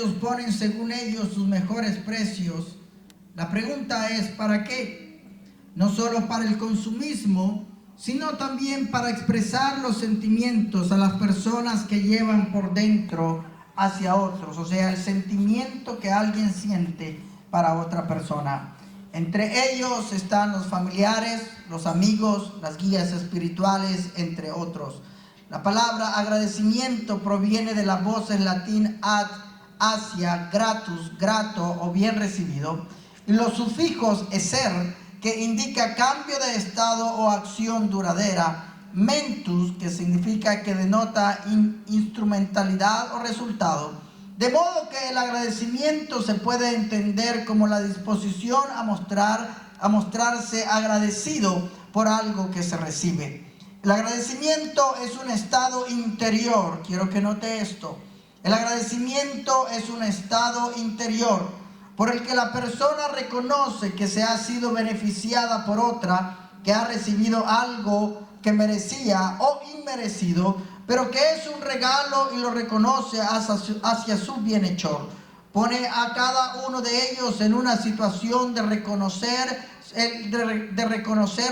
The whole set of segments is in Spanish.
comercios ponen según ellos sus mejores precios. La pregunta es, ¿para qué? No solo para el consumismo, sino también para expresar los sentimientos a las personas que llevan por dentro hacia otros, o sea, el sentimiento que alguien siente para otra persona. Entre ellos están los familiares, los amigos, las guías espirituales, entre otros. La palabra agradecimiento proviene de la voz en latín ad, hacia, gratus, grato o bien recibido, y los sufijos eser, que indica cambio de estado o acción duradera, mentus, que significa que denota instrumentalidad o resultado, de modo que el agradecimiento se puede entender como la disposición a mostrarse agradecido por algo que se recibe. El agradecimiento es un estado interior, quiero que note esto. El agradecimiento es un estado interior por el que la persona reconoce que se ha sido beneficiada por otra, que ha recibido algo que merecía o inmerecido, pero que es un regalo y lo reconoce hacia su bienhechor. Pone a cada uno de ellos en una situación de reconocer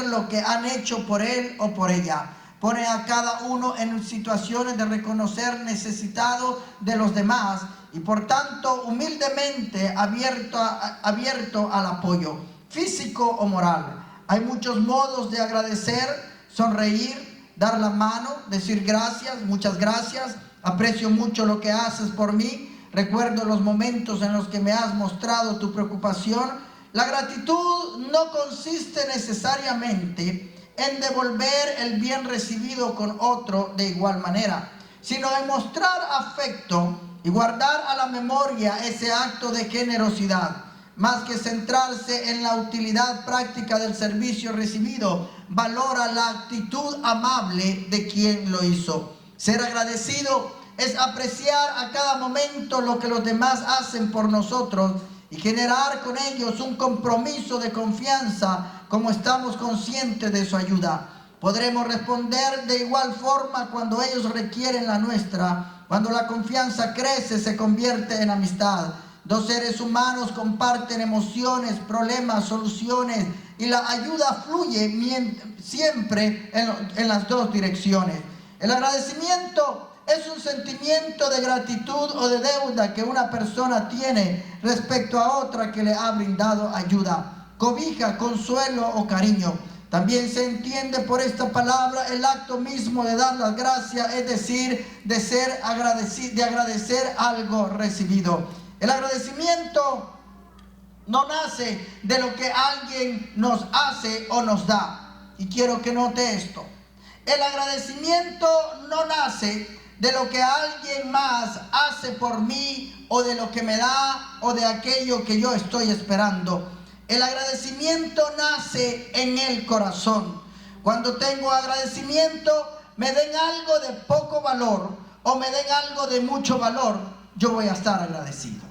lo que han hecho por él o por ella. Pone a cada uno en situaciones de reconocer necesitado de los demás y por tanto humildemente abierto al apoyo físico o moral. Hay muchos modos de agradecer: sonreír, dar la mano, decir gracias, muchas gracias, aprecio mucho lo que haces por mí, recuerdo los momentos en los que me has mostrado tu preocupación. La gratitud no consiste necesariamente en devolver el bien recibido con otro de igual manera, sino en mostrar afecto y guardar a la memoria ese acto de generosidad. Más que centrarse en la utilidad práctica del servicio recibido, valora la actitud amable de quien lo hizo. Ser agradecido es apreciar a cada momento lo que los demás hacen por nosotros y generar con ellos un compromiso de confianza, como estamos conscientes de su ayuda. Podremos responder de igual forma cuando ellos requieren la nuestra. Cuando la confianza crece, se convierte en amistad. Dos seres humanos comparten emociones, problemas, soluciones, y la ayuda fluye siempre en las dos direcciones. El agradecimiento es un sentimiento de gratitud o de deuda que una persona tiene respecto a otra que le ha brindado ayuda, cobija, consuelo o cariño. También se entiende por esta palabra el acto mismo de dar las gracias, es decir, de agradecer algo recibido. El agradecimiento no nace de lo que alguien nos hace o nos da. Y quiero que note esto. El agradecimiento no nace de lo que alguien más hace por mí o de lo que me da o de aquello que yo estoy esperando. El agradecimiento nace en el corazón. Cuando tengo agradecimiento, me den algo de poco valor o me den algo de mucho valor, yo voy a estar agradecido.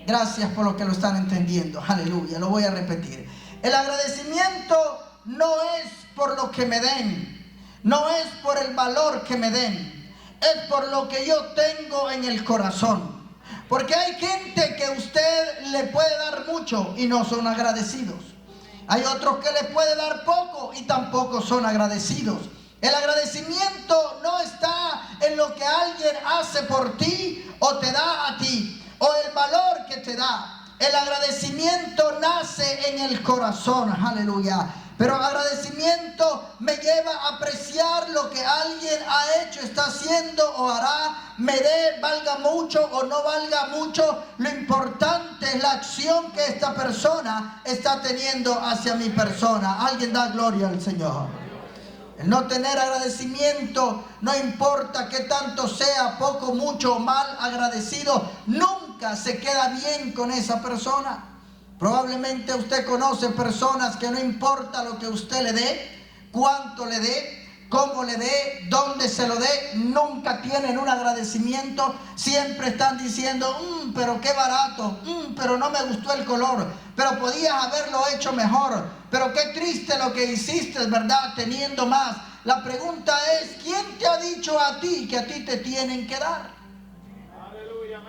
Gracias por lo que lo están entendiendo. Aleluya, lo voy a repetir. El agradecimiento no es por lo que me den, no es por el valor que me den, es por lo que yo tengo en el corazón. Porque hay gente que usted le puede dar mucho y no son agradecidos. Hay otros que le puede dar poco y tampoco son agradecidos. El agradecimiento no está en lo que alguien hace por ti o te da a ti, o el valor que te da. El agradecimiento nace en el corazón, aleluya. Pero agradecimiento me lleva a apreciar lo que alguien ha hecho, está haciendo o hará, me dé, valga mucho o no valga mucho. Lo importante es la acción que esta persona está teniendo hacia mi persona. Alguien da gloria al Señor. El no tener agradecimiento, no importa qué tanto sea, poco, mucho o mal agradecido, nunca se queda bien con esa persona. Probablemente usted conoce personas que no importa lo que usted le dé, cuánto le dé, cómo le dé, dónde se lo dé, nunca tienen un agradecimiento. Siempre están diciendo, pero qué barato, pero no me gustó el color, pero podías haberlo hecho mejor, pero qué triste lo que hiciste, ¿verdad? Teniendo más. La pregunta es, ¿quién te ha dicho a ti que a ti te tienen que dar?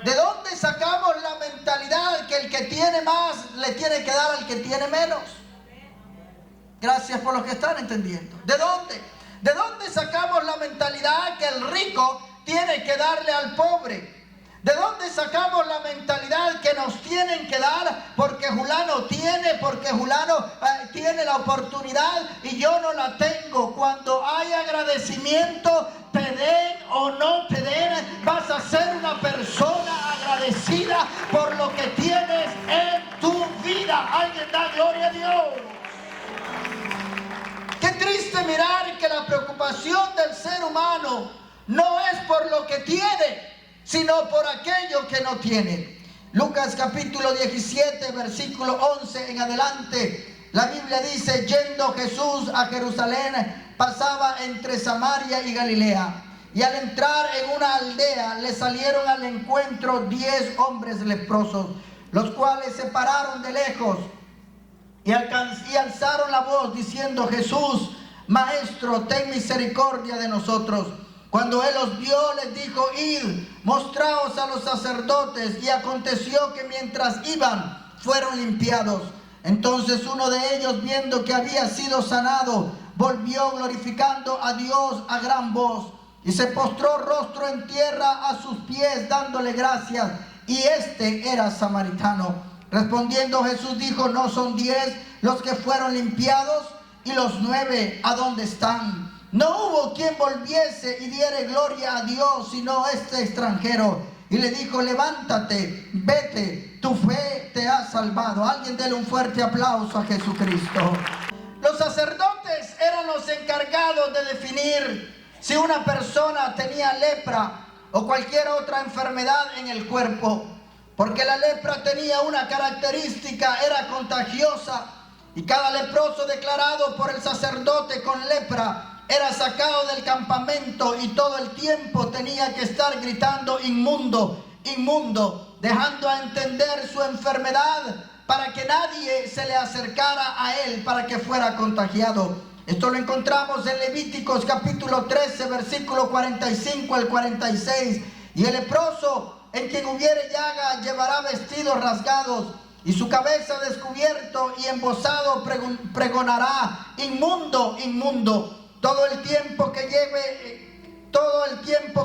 ¿De dónde sacamos la mentalidad que el que tiene más le tiene que dar al que tiene menos? Gracias por los que están entendiendo. ¿De dónde? ¿De dónde sacamos la mentalidad que el rico tiene que darle al pobre? ¿De dónde sacamos la mentalidad que nos tienen que dar porque fulano tiene, porque fulano tiene la oportunidad y yo no la tengo? Cuando hay agradecimiento, te den o no te den, vas a ser una persona agradecida por lo que tienes en tu vida. Alguien da gloria a Dios. Qué triste mirar que la preocupación del ser humano no es por lo que tiene, sino por aquello que no tiene. Lucas capítulo 17, versículo 11 en adelante, la Biblia dice: yendo Jesús a Jerusalén, pasaba entre Samaria y Galilea, y al entrar en una aldea le salieron al encuentro 10 hombres leprosos, los cuales se pararon de lejos y alzaron la voz diciendo: Jesús, Maestro, ten misericordia de nosotros. Cuando él los vio, les dijo: id, mostraos a los sacerdotes. Y aconteció que mientras iban, fueron limpiados. Entonces uno de ellos, viendo que había sido sanado, volvió glorificando a Dios a gran voz, y se postró rostro en tierra a sus pies, dándole gracias. Y este era samaritano. Respondiendo Jesús dijo: ¿no son 10 los que fueron limpiados? ¿Y los 9 a dónde están? No hubo quien volviese y diere gloria a Dios, sino este extranjero. Y le dijo: levántate, vete, tu fe te ha salvado. Alguien dele un fuerte aplauso a Jesucristo. Los sacerdotes eran los encargados de definir si una persona tenía lepra o cualquier otra enfermedad en el cuerpo, porque la lepra tenía una característica: era contagiosa, y cada leproso declarado por el sacerdote con lepra era sacado del campamento y todo el tiempo tenía que estar gritando: inmundo, inmundo, dejando a entender su enfermedad para que nadie se le acercara a él para que fuera contagiado. Esto lo encontramos en Levíticos capítulo 13, versículo 45 al 46. Y el leproso en quien hubiere llaga llevará vestidos rasgados, y su cabeza descubierto y embozado pregonará: inmundo, inmundo. Todo el tiempo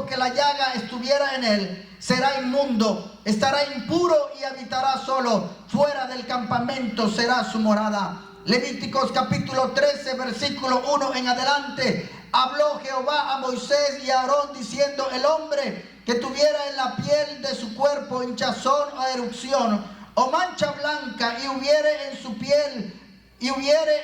que la llaga estuviera en él, será inmundo, estará impuro y habitará solo. Fuera del campamento será su morada. Levíticos capítulo 13, versículo 1 en adelante. Habló Jehová a Moisés y a Aarón diciendo: el hombre que tuviera en la piel de su cuerpo hinchazón o erupción o mancha blanca, y hubiere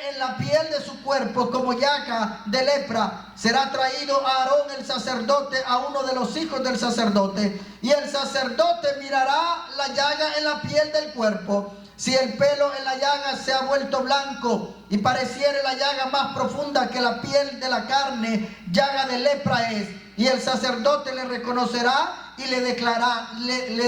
en la piel de su cuerpo como llaga de lepra, será traído a Aarón el sacerdote, a uno de los hijos del sacerdote, y el sacerdote mirará la llaga en la piel del cuerpo. Si el pelo en la llaga se ha vuelto blanco y pareciere la llaga más profunda que la piel de la carne, llaga de lepra es, y el sacerdote le reconocerá y le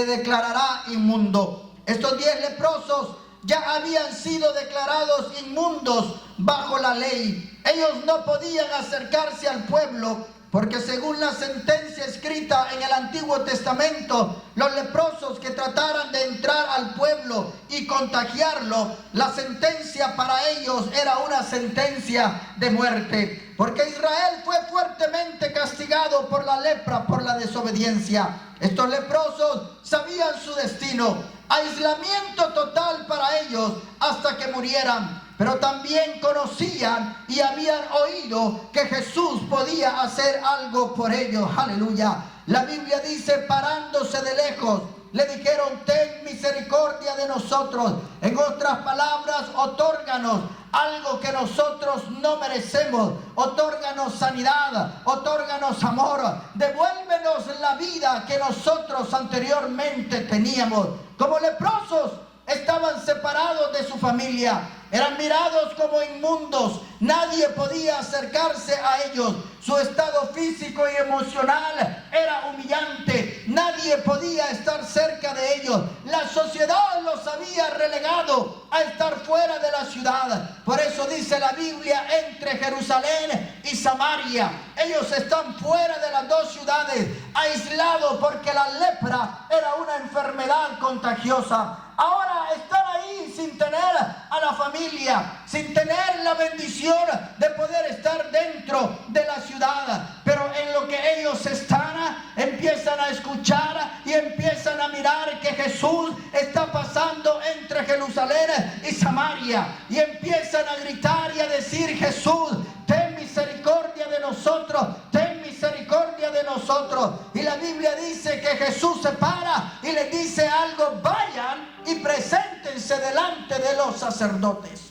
declarará inmundo. Estos 10 leprosos ya habían sido declarados inmundos bajo la ley. Ellos no podían acercarse al pueblo, porque según la sentencia escrita en el Antiguo Testamento, los leprosos que trataran de entrar al pueblo y contagiarlo, la sentencia para ellos era una sentencia de muerte, porque Israel fue fuertemente castigado por la lepra, por la desobediencia. Estos leprosos sabían su destino: aislamiento total para ellos hasta que murieran. Pero también conocían y habían oído que Jesús podía hacer algo por ellos. Aleluya. La Biblia dice: parándose de lejos, le dijeron: ten misericordia de nosotros. En otras palabras, otórganos algo que nosotros no merecemos. Otórganos sanidad, otórganos amor, devuélvenos la vida que nosotros anteriormente teníamos. Como leprosos, estaban separados de su familia, eran mirados como inmundos, nadie podía acercarse a ellos. Su estado físico y emocional era humillante. Nadie podía estar cerca de ellos. La sociedad los había relegado a estar fuera de la ciudad. Por eso dice la Biblia, entre Jerusalén y Samaria. Ellos están fuera de las dos ciudades, aislados, porque la lepra era una enfermedad contagiosa. Ahora están ahí sin tener a la familia, sin tener la bendición de poder estar dentro de la ciudad. Pero en lo que ellos están, empiezan a escuchar y empiezan a mirar que Jesús está pasando entre Jerusalén y Samaria. Y empiezan a gritar y a decir: Jesús, ten misericordia de nosotros, ten misericordia de nosotros. Y la Biblia dice que Jesús se para y les dice algo: vayan y preséntense delante de los sacerdotes.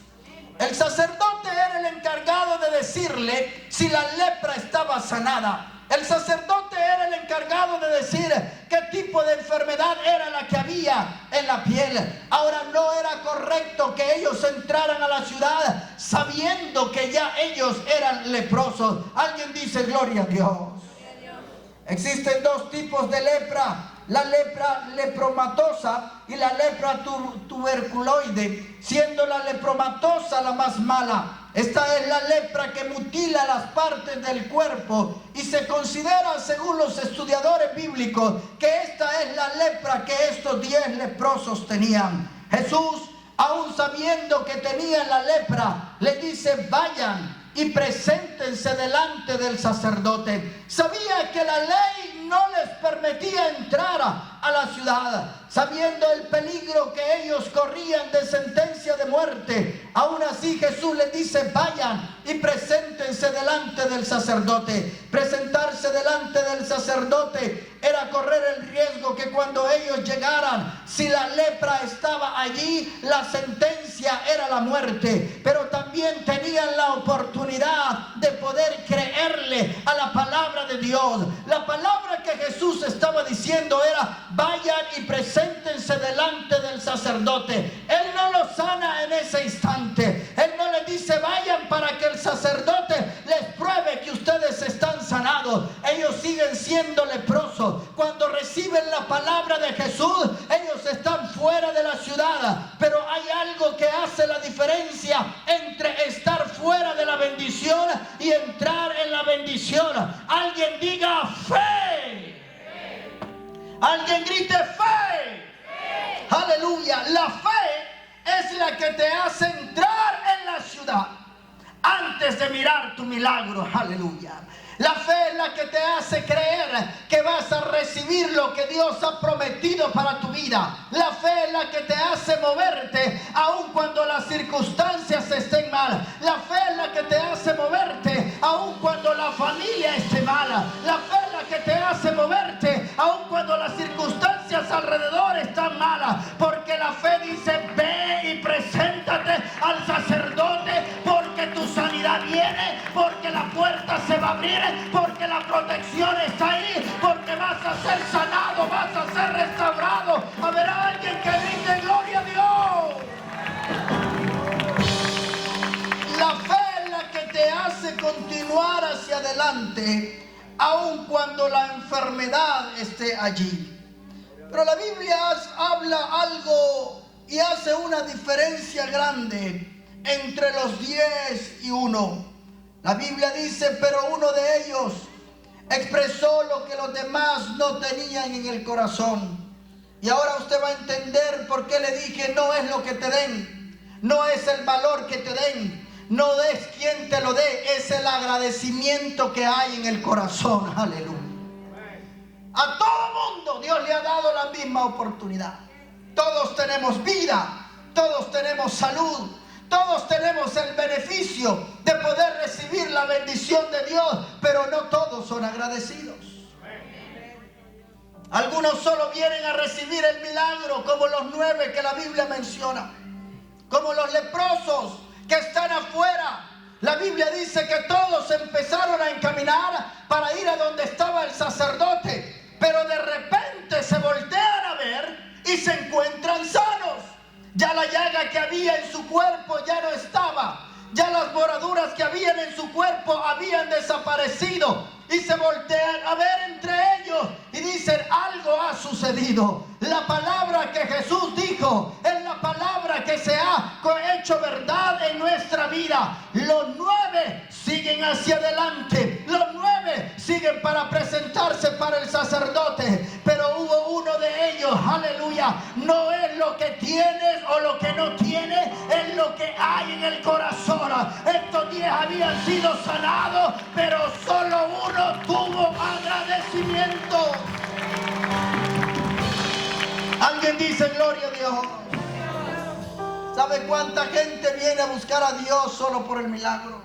El sacerdote era el encargado de decirle si la lepra estaba sanada. El sacerdote era el encargado de decir qué tipo de enfermedad era la que había en la piel. Ahora, no era correcto que ellos entraran a la ciudad sabiendo que ya ellos eran leprosos. Alguien dice: gloria a Dios. Existen dos tipos de lepra: la lepra lepromatosa y la lepra tuberculoide, siendo la lepromatosa la más mala. Esta es la lepra que mutila las partes del cuerpo y se considera, según los estudiadores bíblicos, que esta es la lepra que estos 10 leprosos tenían. Jesús, aún sabiendo que tenían la lepra, les dice: vayan y preséntense delante del sacerdote. Sabía que la ley no les permitía entrar a la ciudad, sabiendo el peligro que ellos corrían de sentencia de muerte. Aún así, Jesús les dice: vayan y preséntense delante del sacerdote. Presentarse delante del sacerdote era correr el riesgo que cuando ellos llegaran, si la lepra estaba allí, la sentencia era la muerte. Pero también tenían la oportunidad de poder creerle a la palabra de Dios. La palabra que Jesús estaba diciendo era: vayan y preséntense delante del sacerdote. Él no los sana en ese instante. Él no les dice: vayan para que el sacerdote les pruebe que ustedes están sanados. Ellos siguen siendo leprosos. Cuando reciben la palabra de Jesús, ellos están fuera de la ciudad. Pero hay algo que hace la diferencia entre estar fuera de la bendición y entrar en la bendición. Alguien diga: fe. Alguien grite: fe. Aleluya. La fe es la que te hace entrar en la ciudad antes de mirar tu milagro. Aleluya. La fe es la que te hace creer que vas a recibir lo que Dios ha prometido para tu vida. La fe es la que te hace moverte aun cuando las circunstancias estén mal. La fe es la que te hace moverte aun cuando la familia esté mala. La fe es la que te hace moverte aun cuando las circunstancias alrededor están malas. Porque la fe dice: ve y preséntate al sacerdote, porque tu sanidad viene, porque la puerta se va a abrir, porque la protección está ahí, porque vas a ser sanado, vas a ser restaurado. Habrá alguien que grite: gloria a Dios. La fe es la que te hace continuar hacia adelante aun cuando la enfermedad esté allí. Pero la Biblia habla algo y hace una diferencia grande entre los 10 y 1. La Biblia dice: pero uno de ellos expresó lo que los demás no tenían en el corazón. Y ahora usted va a entender por qué le dije: no es lo que te den, no es el valor que te den, no es quien te lo dé, es el agradecimiento que hay en el corazón. Aleluya. A todo mundo Dios le ha dado la misma oportunidad. Todos tenemos vida, todos tenemos salud, todos tenemos el beneficio de poder recibir la bendición de Dios, pero no todos son agradecidos. Algunos solo vienen a recibir el milagro, como los 9 que la Biblia menciona, como los leprosos que están afuera. La Biblia dice que todos empezaron a encaminar para ir a donde estaba el sacerdote, pero de repente se voltean a ver y se encuentran sanos. Ya la llaga que había en su cuerpo ya no estaba. Ya las moraduras que habían en su cuerpo habían desaparecido. Y se voltean a ver entre ellos y dicen: algo ha sucedido. La palabra que Jesús dijo es la palabra que se ha hecho verdad en nuestra vida. Los 9 siguen hacia adelante. Los 9 siguen para presentarse para el sacerdote. Pero hubo uno de ellos, aleluya, no es lo que tienes o lo que no tienes, es lo que hay en el corazón. Estos 10 habían sido sanados, pero solo uno tuvo agradecimiento. Alguien dice: gloria a Dios. ¿Sabe cuánta gente viene a buscar a Dios solo por el milagro?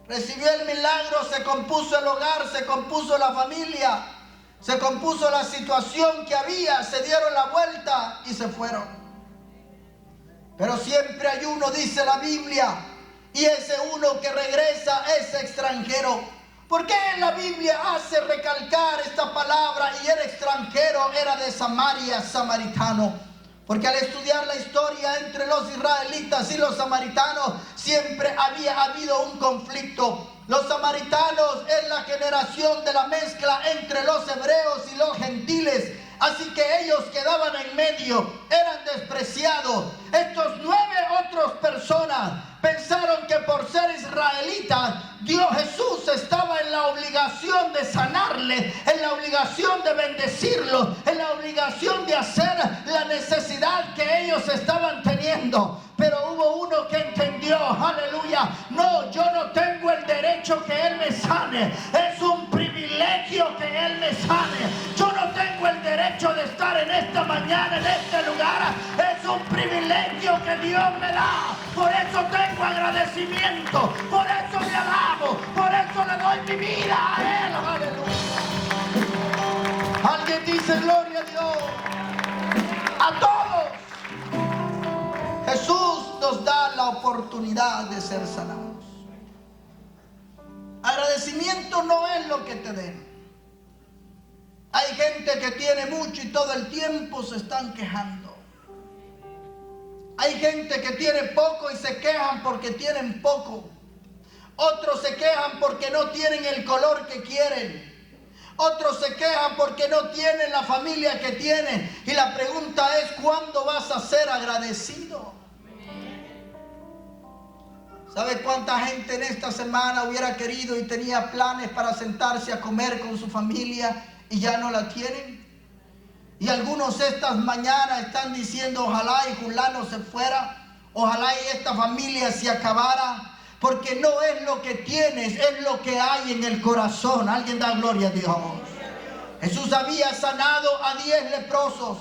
Recibió el milagro, se compuso el hogar, se compuso la familia, se compuso la situación que había, se dieron la vuelta y se fueron. Pero siempre hay uno, dice la Biblia, y ese uno que regresa es extranjero. ¿Por qué la Biblia hace recalcar esta palabra y el extranjero era de Samaria, samaritano? Porque al estudiar la historia entre los israelitas y los samaritanos siempre había habido un conflicto. Los samaritanos es la generación de la mezcla entre los hebreos y los gentiles. Así que ellos quedaban en medio, eran despreciados. Estos 9 otras personas pensaron que por ser israelitas, Dios Jesús estaba en la obligación de sanarle, en la obligación de bendecirlo, en la obligación de hacer la necesidad que ellos estaban teniendo. Pero hubo uno que entendió, aleluya, no, yo no tengo el derecho que Él me sane, es un privilegio que Él me sane. Yo no tengo el derecho de estar en esta mañana, en este lugar, es un privilegio que Dios me da. Por eso tengo agradecimiento, por eso le alabo, por eso le doy mi vida a Él, aleluya. Alguien dice: gloria a Dios. A todos Jesús nos da la oportunidad de ser sanados. Agradecimiento no es lo que te den. Hay gente que tiene mucho y todo el tiempo se están quejando. Hay gente que tiene poco y se quejan porque tienen poco. Otros se quejan porque no tienen el color que quieren. Otros se quejan porque no tienen la familia que tienen. Y la pregunta es: ¿cuándo vas a ser agradecido? ¿Sabe cuánta gente en esta semana hubiera querido y tenía planes para sentarse a comer con su familia y ya no la tienen? Y algunos estas mañanas están diciendo: ojalá y fulano se fuera, ojalá y esta familia se acabara. Porque no es lo que tienes, es lo que hay en el corazón. Alguien da gloria a Dios. Jesús había sanado a 10 leprosos,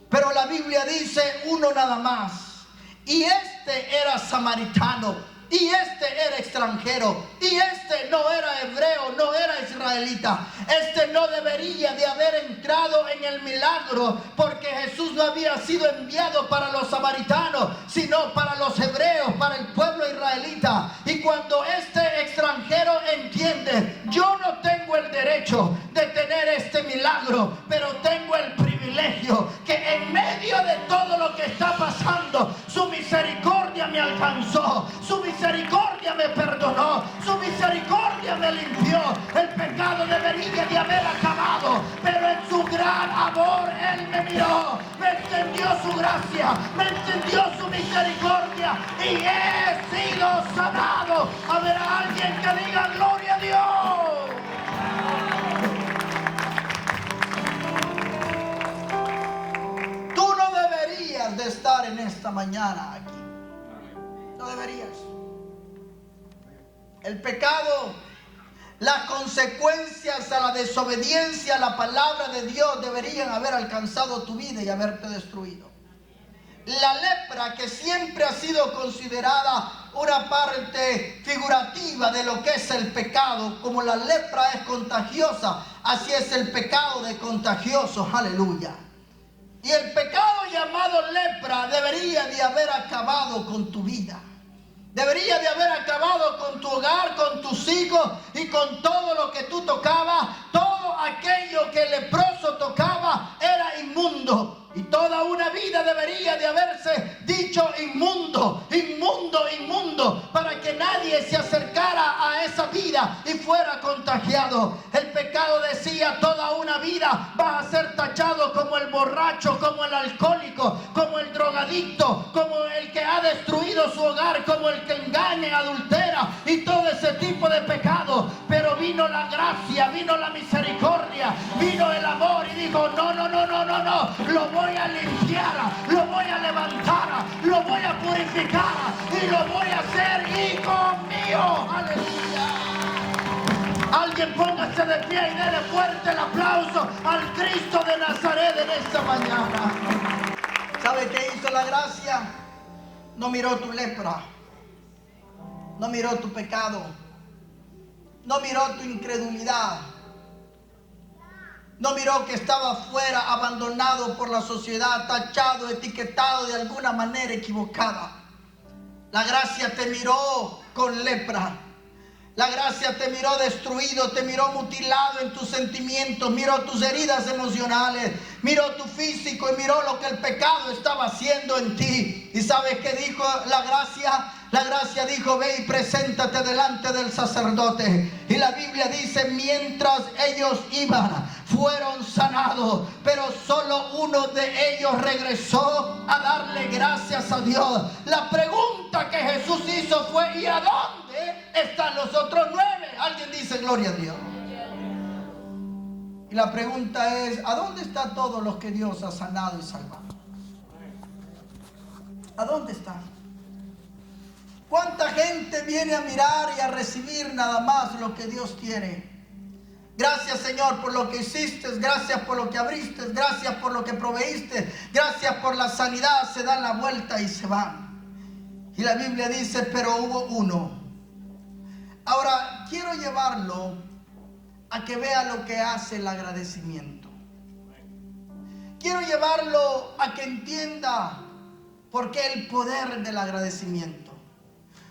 pero la Biblia dice uno nada más. Y este era samaritano. Y este era extranjero. Y este no era hebreo, no era israelita. Este no debería de haber entrado en el milagro, porque Jesús no había sido enviado para los samaritanos, sino para los hebreos, para el pueblo israelita. Y cuando este extranjero entiende: yo no tengo el derecho de tener este milagro, pero tengo el privilegio que en medio de todo lo que está pasando, su misericordia me alcanzó, su misericordia me perdonó, su misericordia me limpió. El pecado debería de haber acabado, pero en su gran amor Él me miró, me extendió su gracia, me extendió su misericordia y he sido sanado. Habrá alguien que diga: gloria a Dios. Tú no deberías de estar en esta mañana aquí. No deberías. El pecado, las consecuencias a la desobediencia a la palabra de Dios deberían haber alcanzado tu vida y haberte destruido. La lepra, que siempre ha sido considerada una parte figurativa de lo que es el pecado, como la lepra es contagiosa, así es el pecado de contagiosos, aleluya. Y el pecado llamado lepra debería de haber acabado con tu vida. Debería de haber acabado con tu hogar, con tus hijos y con todo lo que tú tocabas. Todo aquello que el leproso tocaba era inmundo. Y toda una vida debería de haberse dicho: inmundo, inmundo, inmundo. nadie se acercara a esa vida y fuera contagiado. El pecado decía: toda una vida vas a ser tachado como el borracho, como el alcohólico, como el drogadicto, como el que ha destruido su hogar, como el que engaña, adultera y todo ese tipo de pecado. Pero vino la gracia, vino la misericordia, vino el amor y dijo: no, lo voy a limpiar, lo voy a levantar, lo voy a purificar y lo voy a hacer hijo mío. Aleluya. Alguien póngase de pie y déle fuerte el aplauso al Cristo de Nazaret en esta mañana. ¿Sabe qué hizo la gracia? No miró tu lepra, no miró tu pecado, no miró tu incredulidad, no miró que estaba fuera, abandonado por la sociedad, tachado, etiquetado de alguna manera equivocada. La gracia te miró con lepra. La gracia te miró destruido, te miró mutilado en tus sentimientos, miró tus heridas emocionales, miró tu físico y miró lo que el pecado estaba haciendo en ti. ¿Y sabes qué dijo la gracia? La gracia dijo: ve y preséntate delante del sacerdote. Y la Biblia dice: mientras ellos iban, fueron sanados, pero solo uno de ellos regresó a darle gracias a Dios. La pregunta que Jesús hizo fue: ¿y a dónde están los otros 9? Alguien dice: gloria a Dios. Y la pregunta es: ¿a dónde están todos los que Dios ha sanado y salvado? ¿A dónde están? ¿Cuánta gente viene a mirar y a recibir nada más lo que Dios tiene? Gracias, Señor, por lo que hiciste, gracias por lo que abriste, gracias por lo que proveíste, gracias por la sanidad. Se dan la vuelta y se van. Y la Biblia dice: pero hubo uno. Ahora quiero llevarlo a que vea lo que hace el agradecimiento. Quiero llevarlo a que entienda por qué el poder del agradecimiento.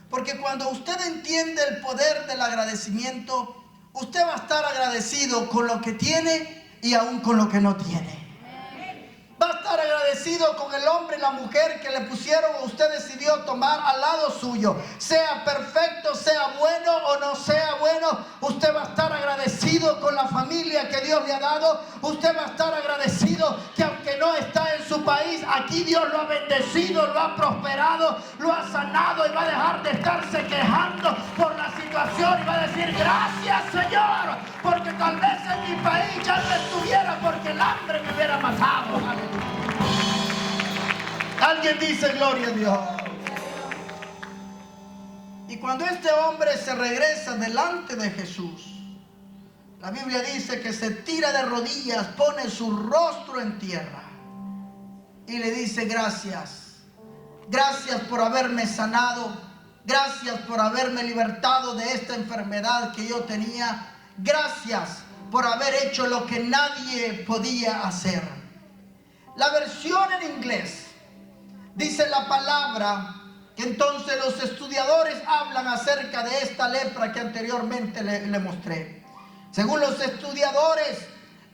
Porque cuando usted entiende el poder del agradecimiento, usted va a estar agradecido con lo que tiene y aún con lo que no tiene. Va a estar agradecido con el hombre y la mujer que le pusieron o usted decidió tomar al lado suyo. Sea perfecto, sea bueno o no sea bueno, usted va a estar agradecido con la familia que Dios le ha dado. Usted va a estar agradecido que aunque no está en su país, aquí Dios lo ha bendecido, lo ha prosperado, lo ha sanado, y va a dejar de estarse quejando por la situación y va a decir: gracias, Señor, porque tal vez en mi país ya no estuviera, porque el hambre me hubiera matado. Aleluya. Alguien dice: gloria a Dios. Y cuando este hombre se regresa delante de Jesús, la Biblia dice que se tira de rodillas, pone su rostro en tierra y le dice: gracias, gracias por haberme sanado, gracias por haberme libertado de esta enfermedad que yo tenía, gracias por haber hecho lo que nadie podía hacer. La versión en inglés dice la palabra que entonces los estudiadores hablan acerca de esta lepra que anteriormente le mostré. Según los estudiadores,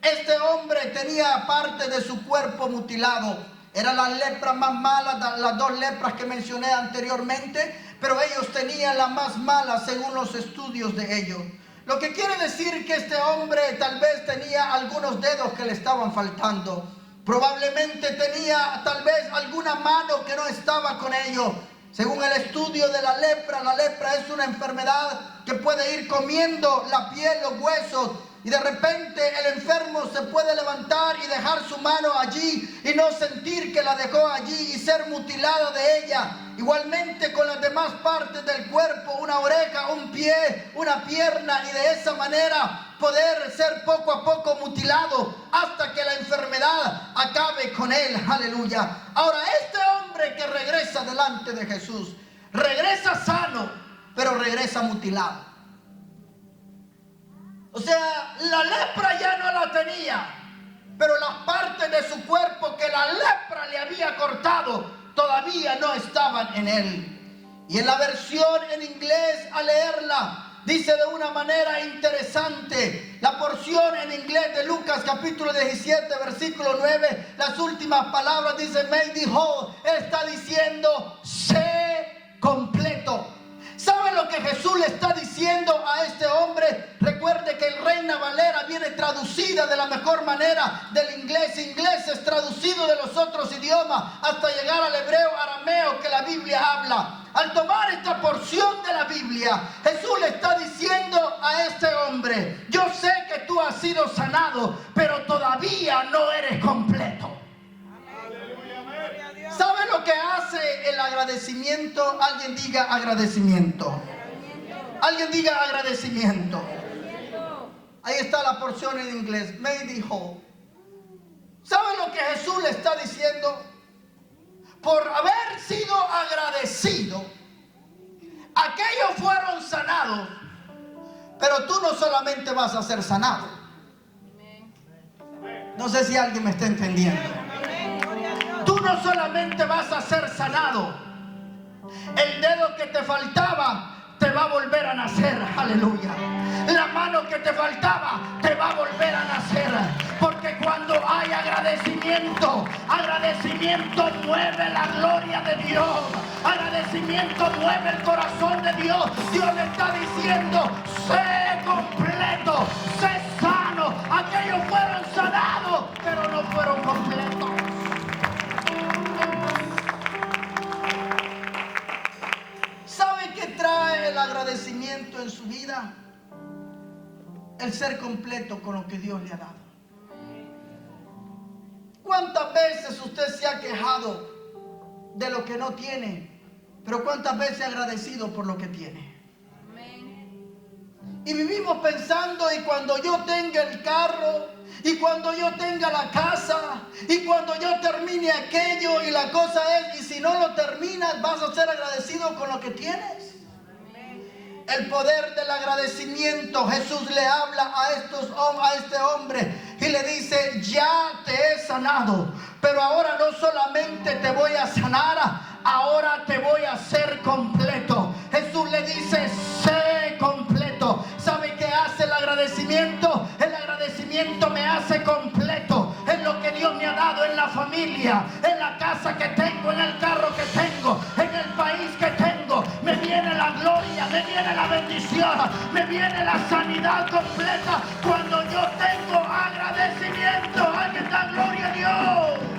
este hombre tenía parte de su cuerpo mutilado. Era la lepra más mala, las 2 lepras que mencioné anteriormente, pero ellos tenían la más mala según los estudios de ellos. Lo que quiere decir que este hombre tal vez tenía algunos dedos que le estaban faltando. Probablemente tenía tal vez alguna mano que no estaba con ellos. Según el estudio de la lepra es una enfermedad que puede ir comiendo la piel, los huesos, y de repente el enfermo se puede levantar y dejar su mano allí y no sentir que la dejó allí y ser mutilado de ella. Igualmente con las demás partes del cuerpo, una oreja, un pie, una pierna, y de esa manera poder ser poco a poco mutilado hasta que la enfermedad acabe con él. Aleluya. Ahora, este hombre que regresa delante de Jesús, regresa sano, pero regresa mutilado. O sea, la lepra ya no la tenía, pero las partes de su cuerpo que la lepra le había cortado todavía no estaban en él. Y en la versión en inglés, al leerla, dice de una manera interesante. La porción en inglés de Lucas capítulo 17 versículo 9, las últimas palabras dice: made whole. Él está diciendo: sé completo. ¿Saben lo que Jesús está diciendo a este hombre, recuerde que el Reina Valera viene traducida de la mejor manera del inglés. Inglés es traducido de los otros idiomas hasta llegar al hebreo, arameo que la Biblia habla. Al tomar esta porción de la Biblia, Jesús le está diciendo a este hombre, yo sé que tú has sido sanado, pero todavía no eres completo. ¿Sabe lo que hace el agradecimiento? Alguien diga agradecimiento. Alguien diga agradecimiento. Ahí está la porción en inglés. Made whole. ¿Sabe lo que Jesús le está diciendo? Por haber sido agradecido, aquellos fueron sanados. Pero tú no solamente vas a ser sanado. No sé si alguien me está entendiendo. Tú no solamente vas a ser sanado. El dedo que te faltaba te va a volver a nacer. Aleluya. La mano que te faltaba te va a volver a nacer. Porque cuando hay agradecimiento, agradecimiento mueve la gloria de Dios. Agradecimiento mueve el corazón de Dios. Dios le está diciendo, sé completo, sé sano. Aquellos fueron sanados, pero no fueron completos. ¿Sabe qué trae el agradecimiento en su vida? El ser completo con lo que Dios le ha dado. ¿Cuántas veces usted se ha quejado de lo que no tiene? Pero ¿cuántas veces ha agradecido por lo que tiene? Y vivimos pensando, y cuando yo tenga el carro, y cuando yo tenga la casa, y cuando yo termine aquello, y la cosa es, y si no lo terminas, vas a ser agradecido con lo que tienes. El poder del agradecimiento. Jesús le habla a este hombre y le dice, ya te he sanado, pero ahora no solamente te voy a sanar, ahora te voy a hacer completo. Jesús le dice, sé completo. ¿Sabe qué hace el agradecimiento? El agradecimiento me hace completo en lo que Dios me ha dado, en la familia, en la casa que tengo, en el carro que tengo, en el país que tengo. Me viene la gloria, me viene la bendición, me viene la sanidad completa cuando yo tengo agradecimiento. Alguien da gloria a Dios.